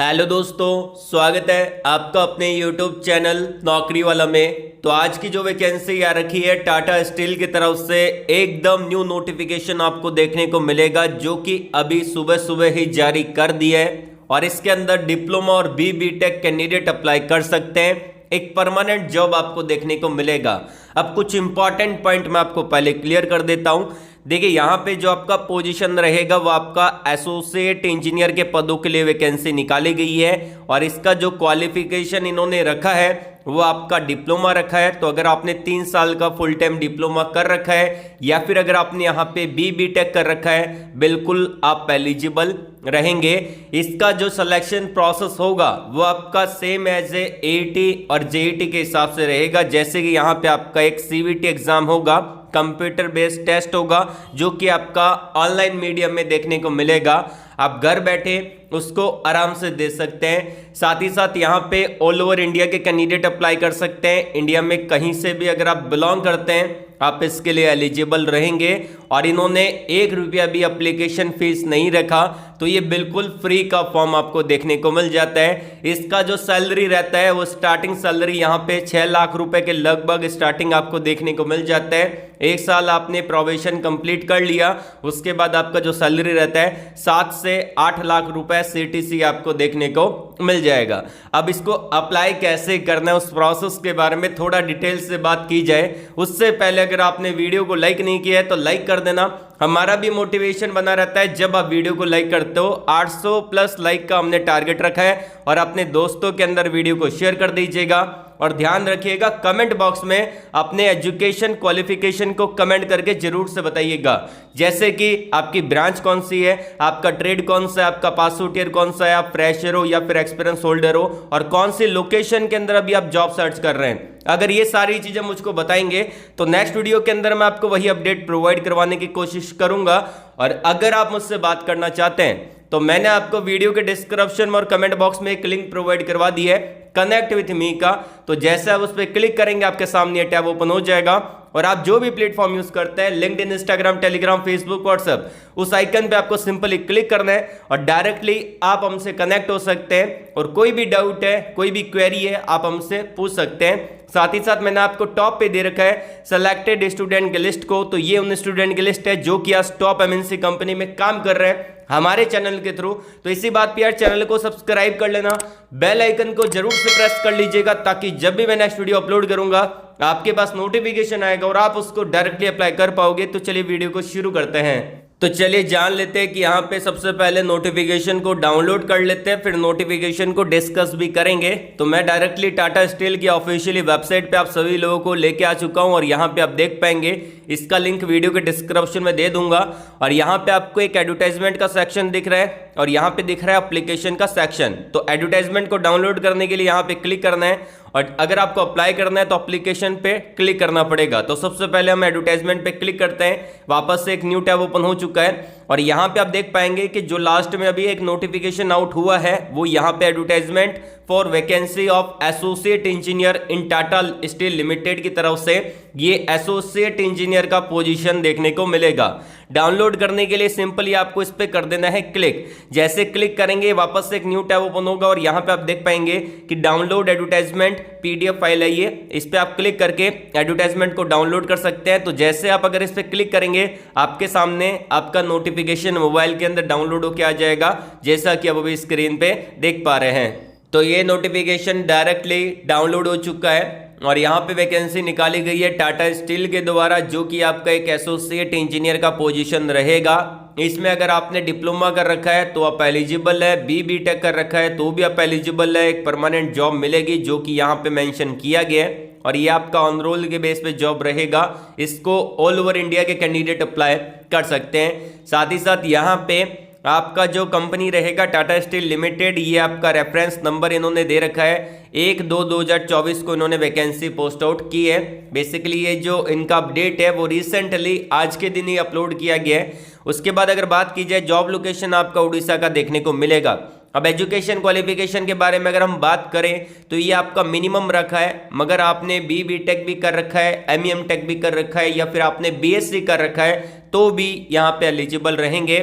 Hello दोस्तों, स्वागत है आपका अपने YouTube चैनल नौकरी वाला में। तो आज की जो वैकेंसी आ रखी है टाटा स्टील की तरफ से एकदम न्यू नोटिफिकेशन आपको देखने को मिलेगा, जो कि अभी सुबह सुबह ही जारी कर दिया है। और इसके अंदर डिप्लोमा और बी.टेक कैंडिडेट अप्लाई कर सकते हैं। एक परमानेंट जॉब आपको देखने को मिलेगा। अब कुछ इंपॉर्टेंट पॉइंट मैं आपको पहले क्लियर कर देता हूं। देखिए, यहाँ पे जो आपका पोजीशन रहेगा वो आपका एसोसिएट इंजीनियर के पदों के लिए वैकेंसी निकाली गई है। और इसका जो क्वालिफिकेशन इन्होंने रखा है वो आपका डिप्लोमा रखा है। तो अगर आपने 3 साल का फुल टाइम डिप्लोमा कर रखा है या फिर अगर आपने यहाँ पे बी.टेक कर रखा है, बिल्कुल आप एलिजिबल रहेंगे। इसका जो सिलेक्शन प्रोसेस होगा वो आपका सेम एज ए और जेईटी के हिसाब से रहेगा। जैसे कि यहाँ पे आपका एक सीवीटी एग्जाम होगा, कंप्यूटर बेस्ड टेस्ट होगा, जो कि आपका ऑनलाइन मीडियम में देखने को मिलेगा। आप घर बैठे उसको आराम से दे सकते हैं। साथ ही साथ यहाँ पे ऑल ओवर इंडिया के कैंडिडेट अप्लाई कर सकते हैं। इंडिया में कहीं से भी अगर आप बिलोंग करते हैं आप इसके लिए एलिजिबल रहेंगे। और इन्होंने 1 रुपया भी एप्लीकेशन फीस नहीं रखा, तो ये बिल्कुल फ्री का फॉर्म आपको देखने को मिल जाता है। इसका जो सैलरी रहता है वो स्टार्टिंग सैलरी यहाँ पे 6 लाख रुपए के लगभग स्टार्टिंग आपको देखने को मिल जाता है। 1 साल आपने प्रोबेशन कंप्लीट कर लिया, उसके बाद आपका जो सैलरी रहता है 7 से 8 लाख रुपए सीटीसी आपको देखने को मिल जाएगा। अब इसको अप्लाई कैसे करना है, उस प्रोसेस के बारे में थोड़ा डिटेल से बात की जाए। उससे पहले अगर आपने वीडियो को लाइक नहीं किया है तो लाइक कर देना, हमारा भी मोटिवेशन बना रहता है जब आप वीडियो को लाइक करते हो। 800 प्लस लाइक का हमने टारगेट रखा है। और अपने दोस्तों के अंदर वीडियो को शेयर कर दीजिएगा। और ध्यान रखिएगा, कमेंट बॉक्स में अपने एजुकेशन क्वालिफिकेशन को कमेंट करके जरूर से बताइएगा। जैसे कि आपकी ब्रांच कौन सी है, आपका ट्रेड कौन सा है, आपका पास आउट ईयर कौन सा है, आप फ्रेशर हो या फिर एक्सपीरियंस होल्डर हो, और कौन सी लोकेशन के अंदर अभी आप जॉब सर्च कर रहे हैं। अगर ये सारी चीजें मुझको बताएंगे तो नेक्स्ट वीडियो के अंदर मैं आपको वही अपडेट प्रोवाइड करवाने की कोशिश करूंगा। और अगर आप मुझसे बात करना चाहते हैं तो मैंने आपको वीडियो के डिस्क्रिप्शन में और कमेंट बॉक्स में एक लिंक प्रोवाइड करवा दी है कनेक्ट विथ मी का। तो जैसे आप उस पर क्लिक करेंगे आपके सामने ये टैब ओपन हो जाएगा। और आप जो भी प्लेटफॉर्म यूज करते हैं, LinkedIn, Instagram, Telegram, Facebook, WhatsApp, उस आइकन पे आपको सिंपली क्लिक करना है और डायरेक्टली आप हमसे कनेक्ट हो सकते हैं। और कोई भी डाउट है, कोई भी क्वेरी है, आप हमसे पूछ सकते हैं। साथ ही साथ मैंने आपको टॉप पे दे रखा है सेलेक्टेड स्टूडेंट की लिस्ट को। तो ये उन स्टूडेंट की लिस्ट है जो कि आज टॉप एमएनसी कंपनी में काम कर रहे हैं हमारे चैनल के थ्रू। तो इसी बात पे यार चैनल को सब्सक्राइब कर लेना, बेल आइकन को जरूर से प्रेस कर लीजिएगा, ताकि जब भी मैं नेक्स्ट वीडियो अपलोड करूंगा आपके पास नोटिफिकेशन आएगा और आप उसको डायरेक्टली अप्लाई कर पाओगे। तो चलिए वीडियो को शुरू करते हैं। तो चलिए जान लेते हैं कि यहाँ पे सबसे पहले नोटिफिकेशन को डाउनलोड कर लेते हैं, फिर नोटिफिकेशन को डिस्कस भी करेंगे। तो मैं डायरेक्टली टाटा स्टील की ऑफिशियली वेबसाइट पे आप सभी लोगों को लेके आ चुका हूँ। और यहाँ पे आप देख पाएंगे, इसका लिंक वीडियो के डिस्क्रिप्शन में दे दूंगा। और यहाँ पे आपको एक एडवर्टाइजमेंट का सेक्शन दिख रहा है और यहाँ पे दिख रहा है एप्लीकेशन का सेक्शन। तो एडवर्टाइजमेंट को डाउनलोड करने के लिए यहाँ पे क्लिक करना है, और अगर आपको अप्लाई करना है तो एप्लीकेशन पे क्लिक करना पड़ेगा। तो सबसे पहले हम एडवर्टाइजमेंट पे क्लिक करते हैं। वापस से एक न्यू टैब ओपन हो चुका है और यहाँ पे आप देख पाएंगे कि जो लास्ट में अभी एक नोटिफिकेशन आउट हुआ है वो यहाँ पे advertisement for vacancy of associate engineer in Tata steel limited की तरफ से ये एसोसिएट इंजीनियर का पोजीशन देखने को मिलेगा। डाउनलोड करने के लिए सिंपली आपको इस पे कर देना है क्लिक। जैसे क्लिक करेंगे वापस से एक न्यू टैब ओपन होगा और यहाँ पे आप देख पाएंगे कि डाउनलोड एडवर्टाइजमेंट पीडीएफ फाइल है ये। इस पे आप क्लिक करके एडवर्टाइजमेंट को डाउनलोड कर सकते हैं। तो जैसे आप अगर इस पे क्लिक करेंगे आपके सामने आपका नोटिफिकेशन मोबाइल के अंदर डाउनलोड होकर आ जाएगा, जैसा कि आप अभी स्क्रीन पे देख पा रहे हैं। तो ये नोटिफिकेशन डायरेक्टली डाउनलोड हो चुका है और यहाँ पे वैकेंसी निकाली गई है टाटा स्टील के द्वारा, जो कि आपका एक एसोसिएट इंजीनियर का पोजीशन रहेगा। इसमें अगर आपने डिप्लोमा कर रखा है तो आप एलिजिबल है, बी.टेक कर रखा है तो भी आप एलिजिबल है। एक परमानेंट जॉब मिलेगी जो कि यहाँ पे मेंशन किया गया है और ये आपका ऑन रोल के बेस पे जॉब रहेगा। इसको ऑल ओवर इंडिया के कैंडिडेट अप्लाई कर सकते हैं। साथ ही साथ यहाँ पे आपका जो कंपनी रहेगा टाटा स्टील लिमिटेड, ये आपका रेफरेंस नंबर इन्होंने दे रखा है 1/2/2024 को इन्होंने वैकेंसी पोस्ट आउट की है। बेसिकली ये जो इनका अपडेट है वो रिसेंटली आज के दिन ही अपलोड किया गया है। उसके बाद अगर बात की जाए जॉब लोकेशन आपका उड़ीसा का देखने को मिलेगा। अब एजुकेशन क्वालिफिकेशन के बारे में अगर हम बात करें तो ये आपका मिनिमम रखा है, मगर आपने बी.टेक भी कर रखा है, एम.टेक भी कर रखा है या फिर आपने बीएससी कर रखा है तो भी यहाँ पे एलिजिबल रहेंगे।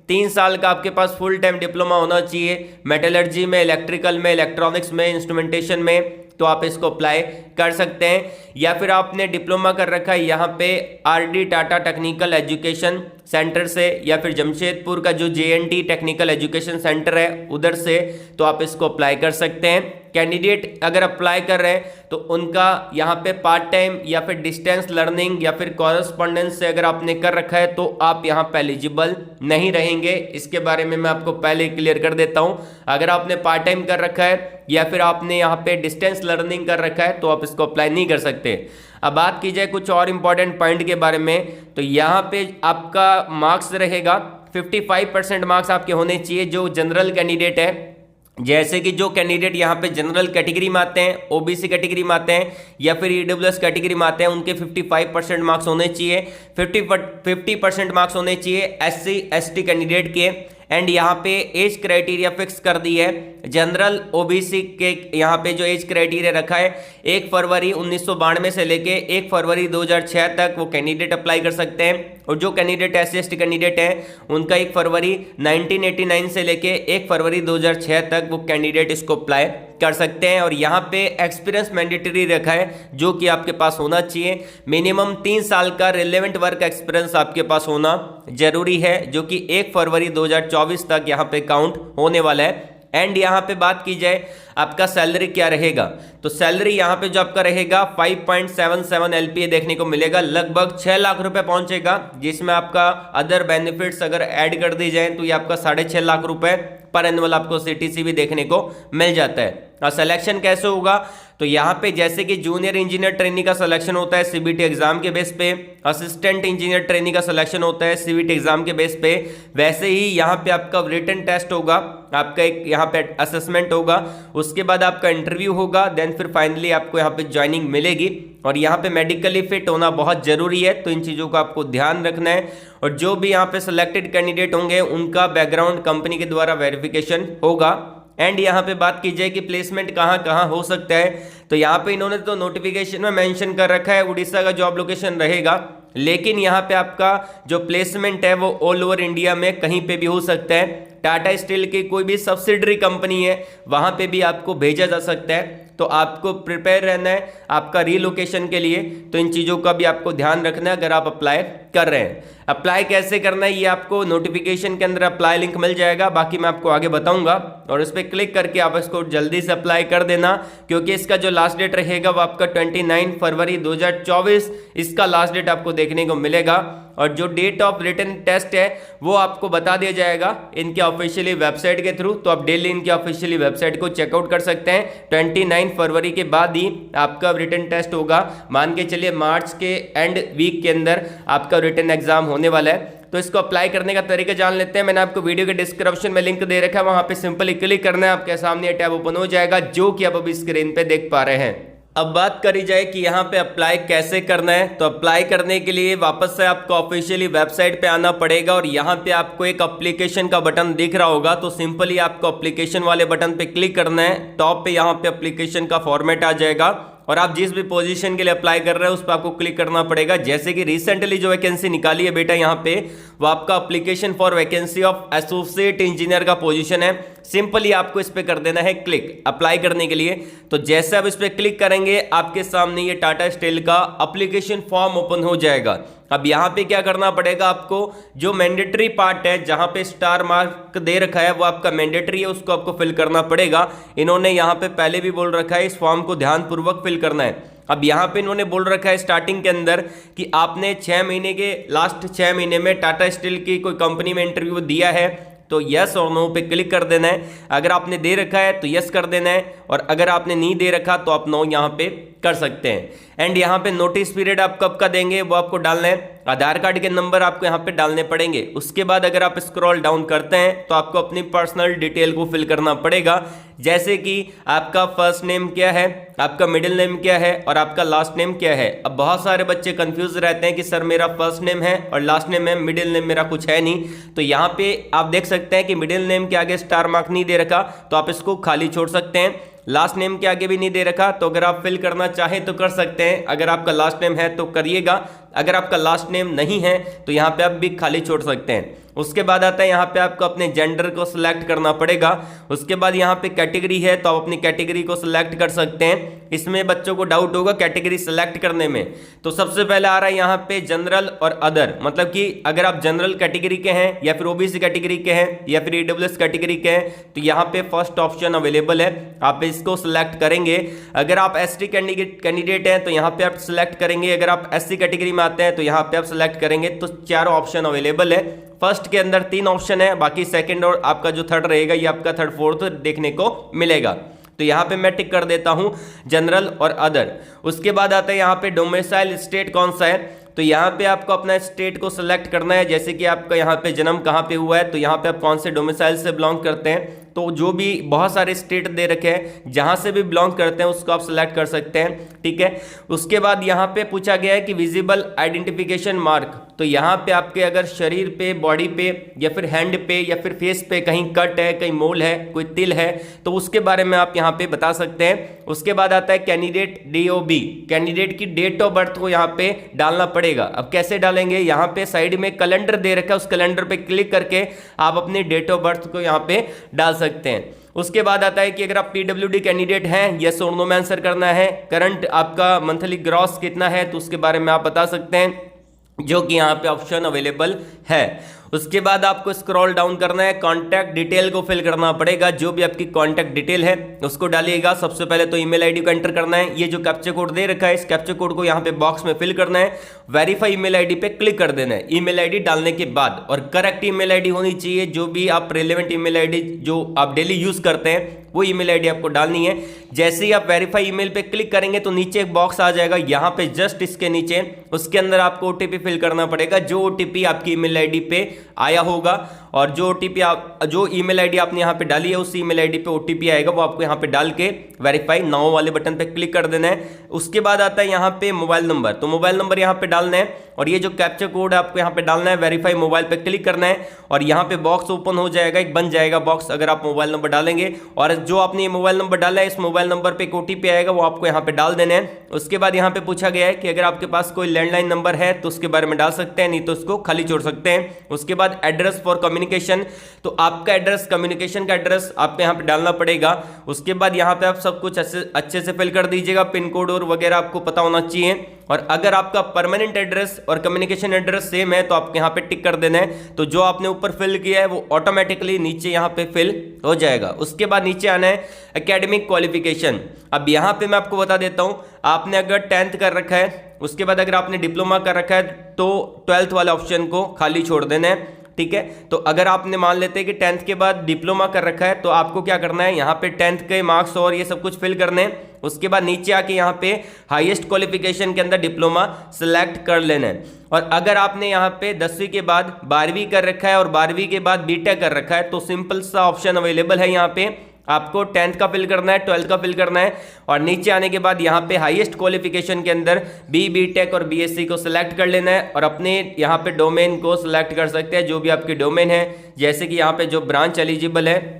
3 साल का आपके पास फुल टाइम डिप्लोमा होना चाहिए मेटलर्जी में, इलेक्ट्रिकल में, इलेक्ट्रॉनिक्स में, इंस्ट्रूमेंटेशन में, तो आप इसको अप्लाई कर सकते हैं। या फिर आपने डिप्लोमा कर रखा है यहाँ पे RD Tata technical education centre से, या फिर जमशेदपुर का जो जेएनटी टेक्निकल एजुकेशन सेंटर है उधर से, तो आप इसको अप्लाई कर सकते हैं। कैंडिडेट अगर अप्लाई कर रहे हैं तो उनका यहाँ पे पार्ट टाइम या फिर डिस्टेंस लर्निंग या फिर कॉरेस्पॉन्डेंस से अगर आपने कर रखा है तो आप यहाँ पे एलिजिबल नहीं रहेंगे। इसके बारे में मैं आपको पहले क्लियर कर देता हूँ। अगर आपने पार्ट टाइम कर रखा है या फिर आपने यहाँ पे डिस्टेंस लर्निंग कर रखा है तो आप इसको अप्लाई नहीं कर सकते। अब बात की जाए कुछ और इंपॉर्टेंट पॉइंट के बारे में, तो यहाँ पे आपका मार्क्स रहेगा 55% मार्क्स आपके होने चाहिए जो जनरल कैंडिडेट है। जैसे कि जो कैंडिडेट यहाँ पे जनरल कैटेगरी में आते हैं, ओबीसी कैटेगरी में आते हैं या फिर ईडब्ल्यूएस कैटेगरी में आते हैं, उनके 55% मार्क्स होने चाहिए। 50% मार्क्स होने चाहिए एससी एसटी कैंडिडेट के। एंड यहाँ पे एज क्राइटेरिया फिक्स कर दी है जनरल ओबीसी के। यहाँ पे जो एज क्राइटेरिया रखा है 1 फरवरी 1992 से लेके 1 फरवरी 2006 तक वो कैंडिडेट अप्लाई कर सकते हैं। और जो कैंडिडेट एससी एसटी कैंडिडेट हैं उनका 1 फरवरी 1989 से लेके 1 फरवरी 2006 तक वो कैंडिडेट इसको अप्लाई कर सकते हैं। और यहाँ पे एक्सपीरियंस मैंडेटरी रखा है जो कि आपके पास होना चाहिए। मिनिमम 3 साल का रिलेवेंट वर्क एक्सपीरियंस आपके पास होना जरूरी है, जो कि 1 फरवरी 2024 तक यहाँ पे काउंट होने वाला है। एंड यहाँ पे बात की जाए आपका सैलरी क्या रहेगा, तो सैलरी यहाँ पे जो आपका रहेगा 5.77 LPA देखने को मिलेगा, लगभग 6 लाख रुपए पहुंचेगा, जिसमें आपका अदर बेनिफिट्स अगर ऐड कर दी जाए तो ये आपका 6.5 लाख रुपए पर एनुअल आपको CTC भी देखने को मिल जाता है। और सिलेक्शन कैसे होगा, तो यहाँ पे जैसे कि जूनियर इंजीनियर ट्रेनी का सिलेक्शन होता है CBT एग्जाम के बेस पे, असिस्टेंट इंजीनियर ट्रेनी का सिलेक्शन होता है CBT एग्जाम के बेस पे, वैसे ही यहाँ पे आपका रिटन टेस्ट होगा, आपका एक यहाँ पे असेसमेंट होगा, उसके बाद आपका इंटरव्यू होगा, देन फिर फाइनली आपको यहाँ पे ज्वाइनिंग मिलेगी। और यहाँ पे मेडिकली फिट होना बहुत जरूरी है, तो इन चीज़ों का आपको ध्यान रखना है। और जो भी यहाँ पे सिलेक्टेड कैंडिडेट होंगे उनका बैकग्राउंड कंपनी के द्वारा वेरिफिकेशन होगा। एंड यहाँ पे बात की जाए कि प्लेसमेंट कहाँ कहाँ हो सकता है, तो यहाँ पे इन्होंने तो नोटिफिकेशन में मेंशन कर रखा है उड़ीसा का जॉब लोकेशन रहेगा, लेकिन यहाँ पे आपका जो प्लेसमेंट है वो ऑल ओवर इंडिया में कहीं पे भी हो सकता है। टाटा स्टील की कोई भी सब्सिडरी कंपनी है वहाँ पे भी आपको भेजा जा सकता है, तो आपको प्रिपेयर रहना है आपका रीलोकेशन के लिए। तो इन चीज़ों का भी आपको ध्यान रखना है अगर आप अप्लाई कर रहे हैं। अप्लाई कैसे करना है ये आपको नोटिफिकेशन के अंदर अप्लाई लिंक मिल जाएगा, बाकी मैं आपको आगे बताऊंगा। और इस पर क्लिक करके आप इसको जल्दी से अप्लाई कर देना, क्योंकि इसका जो लास्ट डेट रहेगा वो आपका 29 फरवरी 2024 इसका लास्ट डेट आपको देखने को मिलेगा। और जो डेट ऑफ रिटन टेस्ट है वो आपको बता दिया जाएगा इनके ऑफिशियली वेबसाइट के थ्रू, तो आप डेली इनकी ऑफिशियली वेबसाइट को चेकआउट कर सकते हैं। 29 फरवरी के बाद ही आपका रिटन टेस्ट होगा। मान के चलिए मार्च के एंड वीक के अंदर आपका रिटन एग्जाम होने वाला है। तो इसको अप्लाई करने का तरीका जान लेते हैं। मैंने आपको वीडियो के डिस्क्रिप्शन में लिंक दे रखा है, वहां पे सिंपली क्लिक करना है, आपके सामने ये टैब ओपन हो जाएगा जो कि आप अभी स्क्रीन पे देख पा रहे हैं। अब बात करी जाए कि यहाँ पे अप्लाई कैसे करना है, तो अप्लाई करने के लिए वापस से आपको ऑफिशियली वेबसाइट पे आना पड़ेगा। और यहाँ पे आपको एक एप्लीकेशन का बटन दिख रहा होगा, तो सिंपली आपको एप्लीकेशन वाले बटन पे क्लिक करना है। टॉप पे यहाँ पे एप्लीकेशन का फॉर्मेट आ जाएगा और आप जिस भी पोजीशन के लिए अप्लाई कर रहे हैं उस पर आपको क्लिक करना पड़ेगा। जैसे कि रिसेंटली जो वैकेंसी निकाली है बेटा यहाँ पे, वो आपका application for vacancy of associate engineer का पोजीशन है। सिंपली आपको इस पे कर देना है क्लिक अप्लाई करने के लिए। तो जैसे आप इस पे क्लिक करेंगे आपके सामने ये टाटा स्टील का एप्लीकेशन फॉर्म ओपन हो जाएगा। अब यहाँ पे क्या करना पड़ेगा, आपको जो मैंडेटरी पार्ट है जहाँ पे स्टार मार्क दे रखा है वो आपका मैंडेटरी है, उसको आपको फिल करना पड़ेगा। इन्होंने यहाँ पे पहले भी बोल रखा है इस फॉर्म को ध्यानपूर्वक फिल करना है। अब यहाँ पे इन्होंने बोल रखा है स्टार्टिंग के अंदर कि आपने 6 महीने के लास्ट 6 महीने में टाटा स्टील की कोई कंपनी में इंटरव्यू दिया है, तो यस और नो पे क्लिक कर देना है। अगर आपने दे रखा है तो यस कर देना है, और अगर आपने नहीं दे रखा तो आप नो यहाँ पे कर सकते हैं। एंड यहाँ पे नोटिस पीरियड आप कब का देंगे वो आपको डालना है। आधार कार्ड के नंबर आपको यहाँ पे डालने पड़ेंगे। उसके बाद अगर आप स्क्रॉल डाउन करते हैं तो आपको अपनी पर्सनल डिटेल को फिल करना पड़ेगा, जैसे कि आपका फर्स्ट नेम क्या है, आपका मिडिल नेम क्या है और आपका लास्ट नेम क्या है। अब बहुत सारे बच्चे कंफ्यूज रहते हैं कि सर मेरा फर्स्ट नेम है और लास्ट नेम है, मिडिल नेम मेरा कुछ है नहीं। तो यहाँ पे आप देख सकते हैं कि मिडिल नेम के आगे स्टार मार्क नहीं दे रखा, तो आप इसको खाली छोड़ सकते हैं। लास्ट नेम के आगे भी नहीं दे रखा, तो अगर आप फिल करना चाहें तो कर सकते हैं। अगर आपका लास्ट नेम है तो करिएगा, अगर आपका लास्ट नेम नहीं है तो यहाँ पे आप भी खाली छोड़ सकते हैं। उसके बाद आता है यहाँ पे आपको अपने जेंडर को सिलेक्ट करना पड़ेगा। उसके बाद यहाँ पे कैटेगरी है तो आप अपनी कैटेगरी को सिलेक्ट कर सकते हैं। इसमें बच्चों को डाउट होगा कैटेगरी सिलेक्ट करने में, तो सबसे पहले आ रहा है यहाँ पे जनरल और अदर, मतलब कि अगर आप जनरल कैटेगरी के हैं या फिर ओबीसी कैटेगरी के हैं या फिर ईडब्ल्यूएस कैटेगरी के हैं तो यहाँ पे फर्स्ट ऑप्शन अवेलेबल है, आप इसको सिलेक्ट करेंगे। अगर आप एसटी कैंडिडेट हैं तो यहाँ पे आप सिलेक्ट करेंगे, अगर आप एससी कैटेगरी में आते हैं तो यहाँ पे आप सिलेक्ट करेंगे। तो चारों ऑप्शन अवेलेबल है। फर्स्ट के अंदर 3 ऑप्शन है, बाकी सेकंड और आपका जो थर्ड रहेगा ये आपका थर्ड फोर्थ देखने को मिलेगा। तो यहाँ पे मैं टिक कर देता हूँ जनरल और अदर। उसके बाद आता है यहाँ पे डोमिसाइल स्टेट कौन सा है, तो यहाँ पे आपको अपना स्टेट को सिलेक्ट करना है। जैसे कि आपका यहाँ पे जन्म कहाँ पे हुआ है, तो यहाँ पे आप कौन से डोमिसाइल से बिलोंग करते हैं, तो जो भी बहुत सारे स्टेट दे रखे हैं जहाँ से भी बिलोंग करते हैं उसको आप सिलेक्ट कर सकते हैं, ठीक है। उसके बाद यहाँ पे पूछा गया है कि विजिबल आइडेंटिफिकेशन मार्क, तो यहाँ पे आपके अगर शरीर पे, बॉडी पे या फिर हैंड पे या फिर फेस पे कहीं कट है, कहीं मोल है, कोई तिल है, तो उसके बारे में आप यहाँ पे बता सकते हैं। उसके बाद आता है कैंडिडेट DOB, कैंडिडेट की डेट ऑफ बर्थ को यहाँ पे डालना पड़ेगा। अब कैसे डालेंगे, यहाँ पे साइड में कैलेंडर दे रखा है, उस कैलेंडर पे क्लिक करके आप अपनी डेट ऑफ बर्थ को यहाँ पे डाल सकते हैं। उसके बाद आता है कि अगर आप PWD कैंडिडेट हैं, यस और नो में आंसर करना है। करंट आपका मंथली ग्रॉस कितना है तो उसके बारे में आप बता सकते हैं, जो कि यहाँ पे ऑप्शन अवेलेबल है। उसके बाद आपको स्क्रॉल डाउन करना है, कॉन्टैक्ट डिटेल को फिल करना पड़ेगा। जो भी आपकी कॉन्टैक्ट डिटेल है उसको डालिएगा। सबसे पहले तो ईमेल आईडी को एंटर करना है। ये जो कैप्चा कोड दे रखा है इस कैप्चा कोड को यहाँ पे बॉक्स में फिल करना है। वेरीफाई ईमेल आईडी पे क्लिक कर देना है ईमेल आईडी डालने के बाद, और करेक्ट ईमेल आईडी होनी चाहिए। जो भी आप रिलेवेंट ईमेल आईडी जो आप डेली यूज करते हैं वो ईमेल आईडी आपको डालनी है। जैसे ही आप वेरीफाई ईमेल पे क्लिक करेंगे तो नीचे एक बॉक्स आ जाएगा, यहाँ पे जस्ट इसके नीचे, उसके अंदर आपको ओटीपी फिल करना पड़ेगा। जो ओटीपी आपकी ईमेल आईडी पे आया होगा और जो ओटीपी आप जो ईमेल आईडी आपने यहाँ पे डाली है उस ईमेल आईडी पे ओटीपी आएगा, वो आपको यहाँ पे डाल के वेरीफाई नाउ वाले बटन पे क्लिक कर देना है। उसके बाद आता है यहाँ पे मोबाइल नंबर, तो मोबाइल नंबर यहाँ पे डालना है और ये जो कैप्चा कोड आपको यहाँ पे डालना है, वेरीफाई मोबाइल पे क्लिक करना है और यहाँ पे बॉक्स ओपन हो जाएगा, एक बन जाएगा बॉक्स अगर आप मोबाइल नंबर डालेंगे। और जो आपने ये मोबाइल नंबर डाला है इस मोबाइल नंबर पे एक ओटीपी आएगा, वो आपको यहाँ पे डाल देना है। उसके बाद यहाँ पे पूछा गया है कि अगर आपके पास कोई लैंडलाइन नंबर है तो उसके बारे में डाल सकते हैं, नहीं तो उसको खाली छोड़ सकते हैं। उसके बाद एड्रेस फॉर कम्युनिकेशन, तो आपका एड्रेस, कम्युनिकेशन का एड्रेस आपको यहाँ पे डालना पड़ेगा। उसके बाद यहाँ पे आप सब कुछ अच्छे से फिल कर दीजिएगा, पिन कोड और वगैरह आपको पता होना चाहिए। और अगर आपका परमानेंट एड्रेस और कम्युनिकेशन एड्रेस सेम है तो आपको यहाँ पे टिक कर देना है। तो जो आपने ऊपर फिल किया है वो ऑटोमेटिकली नीचे यहाँ पे फिल हो जाएगा। उसके बाद नीचे आना है एकेडमिक क्वालिफिकेशन। अब यहाँ पे मैं आपको बता देता हूँ, आपने अगर 10th कर रखा है, उसके बाद अगर आपने डिप्लोमा कर रखा है तो 12th वाले ऑप्शन को खाली छोड़ देना है, ठीक है। तो अगर आपने मान लेते हैं कि 10th के बाद डिप्लोमा कर रखा है तो आपको क्या करना है, यहाँ पे 10th के मार्क्स और ये सब कुछ फिल करने हैं। उसके बाद नीचे आके यहाँ पे हाईएस्ट क्वालिफिकेशन के अंदर डिप्लोमा सिलेक्ट कर लेना है। और अगर आपने यहाँ पे 10वीं के बाद 12वीं कर रखा है और 12वीं के बाद बीटेक कर रखा है तो सिंपल सा ऑप्शन अवेलेबल है, यहाँ पे आपको 10th का फिल करना है, 12th का फिल करना है और नीचे आने के बाद यहाँ पे हाईएस्ट क्वालिफिकेशन के अंदर बीटेक और बीएससी को सिलेक्ट कर लेना है और अपने यहाँ पे डोमेन को सिलेक्ट कर सकते हैं, जो भी आपकी डोमेन है। जैसे कि यहाँ पे जो ब्रांच एलिजिबल है,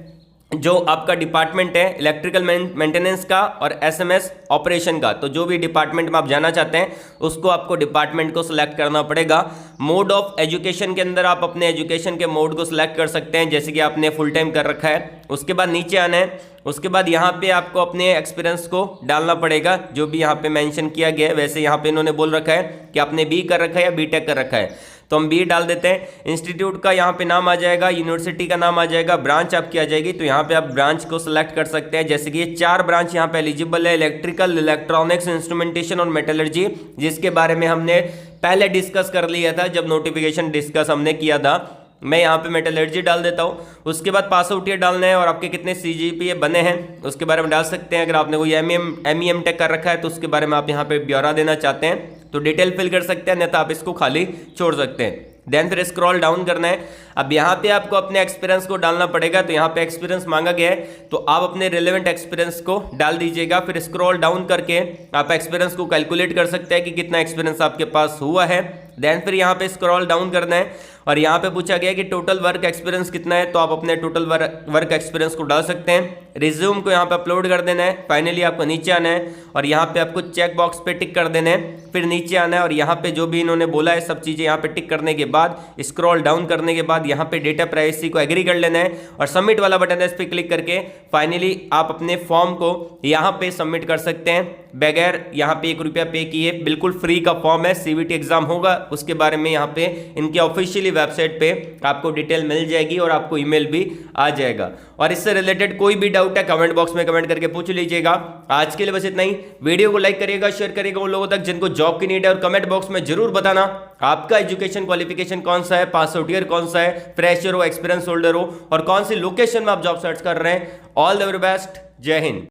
जो आपका डिपार्टमेंट है इलेक्ट्रिकल मेंटेनेंस का और एसएमएस ऑपरेशन का, तो जो भी डिपार्टमेंट में आप जाना चाहते हैं उसको आपको डिपार्टमेंट को सिलेक्ट करना पड़ेगा। मोड ऑफ एजुकेशन के अंदर आप अपने एजुकेशन के मोड को सिलेक्ट कर सकते हैं, जैसे कि आपने फुल टाइम कर रखा है। उसके बाद नीचे आना है, उसके बाद यहाँ पे आपको अपने एक्सपीरियंस को डालना पड़ेगा, जो भी यहाँ पे मेंशन किया गया है। वैसे यहाँ पे इन्होंने बोल रखा है कि आपने बी कर रखा है या बीटेक कर रखा है, तो हम बी डाल देते हैं। इंस्टीट्यूट का यहाँ पे नाम आ जाएगा, यूनिवर्सिटी का नाम आ जाएगा, ब्रांच आपकी आ जाएगी, तो यहाँ पे आप ब्रांच को सिलेक्ट कर सकते हैं। जैसे कि ये 4 ब्रांच यहाँ पे एलिजिबल है, इलेक्ट्रिकल, इलेक्ट्रॉनिक्स, इंस्ट्रूमेंटेशन और मेटलर्जी, जिसके बारे में हमने पहले डिस्कस कर लिया था जब नोटिफिकेशन डिस्कस हमने किया था। मैं यहाँ पे मेटलर्जी डाल देता हूँ। उसके बाद पास आउट ईयर डालना है और आपके कितने CGPA बने हैं उसके बारे में डाल सकते हैं। अगर आपने कोई MEM टेक कर रखा है तो उसके बारे में आप यहाँ पे ब्यौरा देना चाहते हैं तो डिटेल फिल कर सकते हैं, नहीं तो आप इसको खाली छोड़ सकते हैं। देन फिर स्क्रॉल डाउन करना है। अब यहाँ पे आपको अपने एक्सपीरियंस को डालना पड़ेगा, तो यहाँ पे एक्सपीरियंस मांगा गया है तो आप अपने रिलेवेंट एक्सपीरियंस को डाल दीजिएगा। फिर स्क्रॉल डाउन करके आप एक्सपीरियंस को कैलकुलेट कर सकते हैं कि कितना एक्सपीरियंस आपके पास हुआ है। देन फिर यहाँ पे स्क्रॉल डाउन करना है और यहाँ पे पूछा गया कि टोटल वर्क एक्सपीरियंस कितना है, तो आप अपने टोटल वर्क एक्सपीरियंस को डाल सकते हैं। रिज्यूम को यहाँ पे अपलोड कर देना है। फाइनली आपको नीचे आना है और यहाँ पे आपको चेक बॉक्स पे टिक कर देना है फिर नीचे आना है और यहाँ पे जो भी इन्होंने बोला है सब चीज़ें यहाँ पे टिक करने के बाद स्क्रॉल डाउन करने के बाद यहाँ पे डेटा प्राइवेसी को एग्री कर लेना है और सबमिट वाला बटन है, इस पर क्लिक करके फाइनली आप अपने फॉर्म को यहाँ पे सबमिट कर सकते हैं बगैर यहाँ पे 1 रुपया पे किए। बिल्कुल फ्री का फॉर्म है, सीवीटी एग्जाम होगा उसके बारे में यहाँ पे इनके ऑफिशियली वेबसाइट पे आपको डिटेल मिल जाएगी और आपको ईमेल भी आ जाएगा। और इससे रिलेटेड कोई भी डाउट है कमेंट बॉक्स में कमेंट करके पूछ लीजिएगा। आज के लिए बस इतना ही। वीडियो को लाइक करिएगा, शेयर करिएगा उन लोगों तक जिनको जॉब की नीड है और कमेंट बॉक्स में जरूर बताना आपका एजुकेशन क्वालिफिकेशन कौन सा है, पास आउट ईयर कौन सा है, फ्रेशर हो, एक्सपीरियंस होल्डर हो और कौन सी लोकेशन में आप जॉब सर्च कर रहे हैं। ऑल द वेरी बेस्ट, जय हिंद।